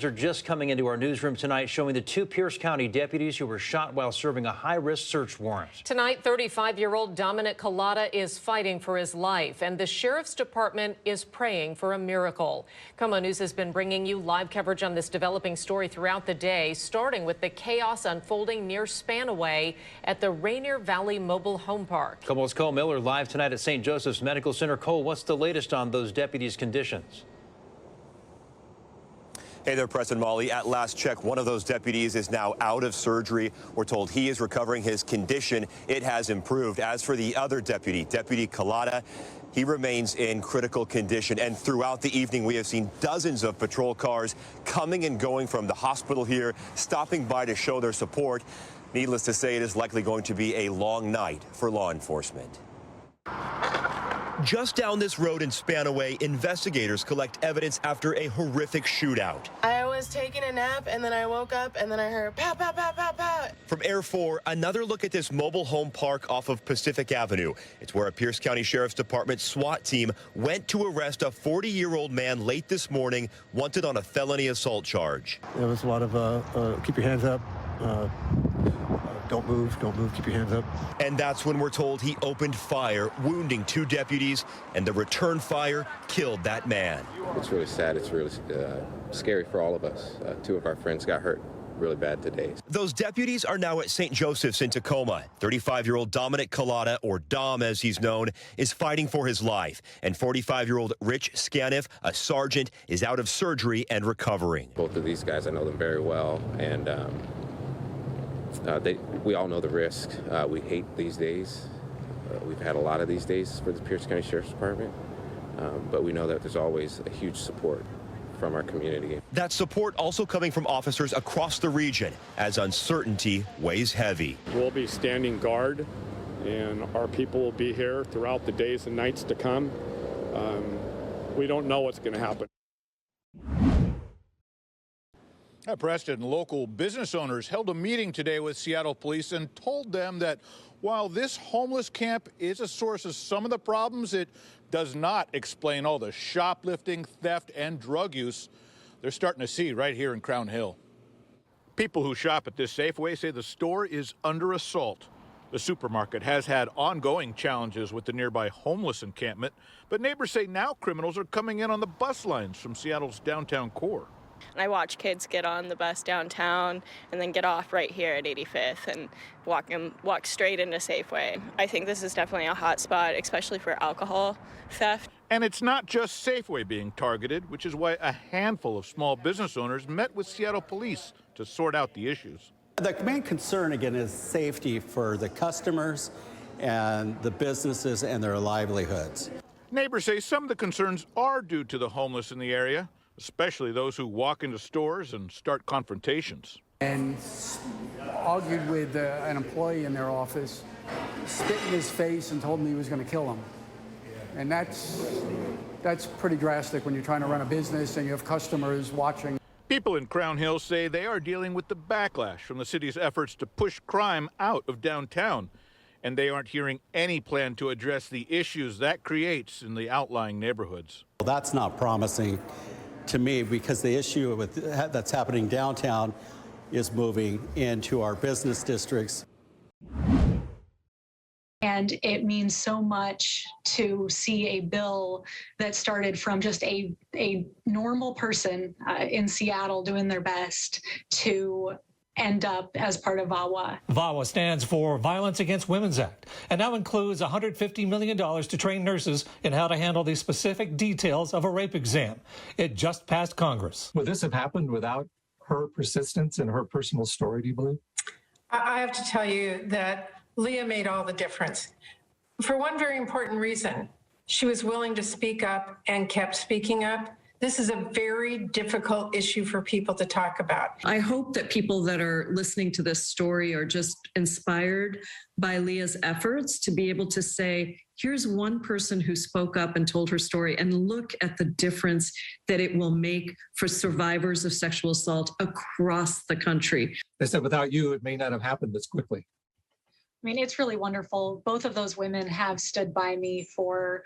Are just coming into our newsroom tonight showing the two Pierce County deputies who were shot while serving a high-risk search warrant. Tonight, 35-year-old Dominic Collada is fighting for his life, and the Sheriff's Department is praying for a miracle. KOMO News has been bringing you live coverage on this developing story throughout the day, starting with the chaos unfolding near Spanaway at the Rainier Valley Mobile Home Park. KOMO's Cole Miller live tonight at St. Joseph's Medical Center. Cole, what's the latest on those deputies' conditions? Hey there, Preston Molly. At last check, one of those deputies is now out of surgery. We're told he is recovering. His condition, it has improved. As for the other deputy, Deputy Collada, he remains in critical condition. And throughout the evening, we have seen dozens of patrol cars coming and going from the hospital here, stopping by to show their support. Needless to say, it is likely going to be a long night for law enforcement. Just down this road in Spanaway, investigators collect evidence after a horrific shootout. I was taking a nap, and then I woke up, and then I heard pow, pow, pow, pow, pow. From Air 4, another look at this mobile home park off of Pacific Avenue. It's where a Pierce County Sheriff's Department SWAT team went to arrest a 40-year-old man late this morning, wanted on a felony assault charge. There was a lot of keep your hands up. Don't move, keep your hands up. And that's when we're told he opened fire, wounding two deputies, and the return fire killed that man. It's really sad. It's really scary for all of us. Two of our friends got hurt really bad today. Those deputies are now at St. Joseph's in Tacoma. 35-year-old Dominic Collada, or Dom as he's known, is fighting for his life. And 45-year-old Rich Scaniff, a sergeant, is out of surgery and recovering. Both of these guys, I know them very well, and we all know the risk. We hate these days. We've had a lot of these days for the Pierce County Sheriff's Department, but we know that there's always a huge support from our community. That support also coming from officers across the region as uncertainty weighs heavy. We'll be standing guard, and our people will be here throughout the days and nights to come. We don't know what's going to happen. Preston, local business owners held a meeting today with Seattle police and told them that while this homeless camp is a source of some of the problems, it does not explain all the shoplifting, theft, and drug use they're starting to see right here in Crown Hill. People who shop at this Safeway say the store is under assault. The supermarket has had ongoing challenges with the nearby homeless encampment, but neighbors say now criminals are coming in on the bus lines from Seattle's downtown core. And I watch kids get on the bus downtown and then get off right here at 85th and walk straight into Safeway. I think this is definitely a hot spot, especially for alcohol theft. And it's not just Safeway being targeted, which is why a handful of small business owners met with Seattle police to sort out the issues. The main concern, again, is safety for the customers and the businesses and their livelihoods. Neighbors say some of the concerns are due to the homeless in the area, especially those who walk into stores and start confrontations. And argued with an employee in their office, spit in his face and told him he was going to kill him. And that's pretty drastic when you're trying to run a business and you have customers watching. People in Crown Hill say they are dealing with the backlash from the city's efforts to push crime out of downtown, and they aren't hearing any plan to address the issues that creates in the outlying neighborhoods. Well, that's not promising to me, because the issue that's happening downtown is moving into our business districts. And it means so much to see a bill that started from just a normal person in Seattle doing their best to end up as part of VAWA. VAWA stands for Violence Against Women's Act, and now includes $150 million to train nurses in how to handle the specific details of a rape exam. It just passed Congress. Would this have happened without her persistence and her personal story, do you believe? I have to tell you that Leah made all the difference. For one very important reason, she was willing to speak up and kept speaking up. This is a very difficult issue for people to talk about. I hope that people that are listening to this story are just inspired by Leah's efforts to be able to say, here's one person who spoke up and told her story, and look at the difference that it will make for survivors of sexual assault across the country. They said without you, it may not have happened this quickly. I mean, it's really wonderful. Both of those women have stood by me for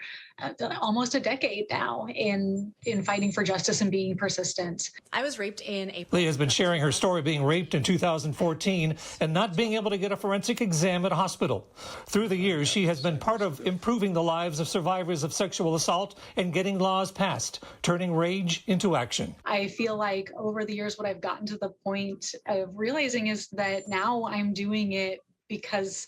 almost a decade now in fighting for justice and being persistent. I was raped in April. Leah has been sharing her story being raped in 2014 and not being able to get a forensic exam at a hospital. Through the years, she has been part of improving the lives of survivors of sexual assault and getting laws passed, turning rage into action. I feel like over the years, what I've gotten to the point of realizing is that now I'm doing it because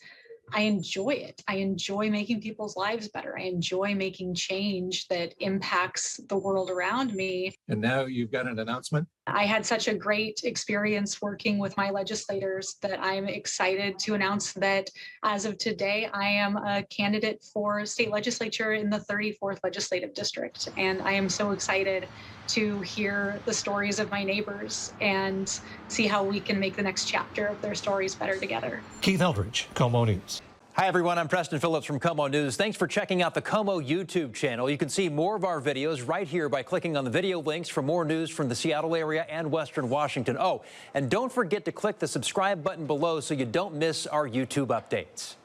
I enjoy it. I enjoy making people's lives better. I enjoy making change that impacts the world around me. And now you've got an announcement. I had such a great experience working with my legislators that I'm excited to announce that as of today, I am a candidate for state legislature in the 34th legislative district. And I am so excited to hear the stories of my neighbors and see how we can make the next chapter of their stories better together. Keith Eldridge, KOMO News. Hi, everyone. I'm Preston Phillips from KOMO News. Thanks for checking out the KOMO YouTube channel. You can see more of our videos right here by clicking on the video links for more news from the Seattle area and Western Washington. Oh, and don't forget to click the subscribe button below so you don't miss our YouTube updates.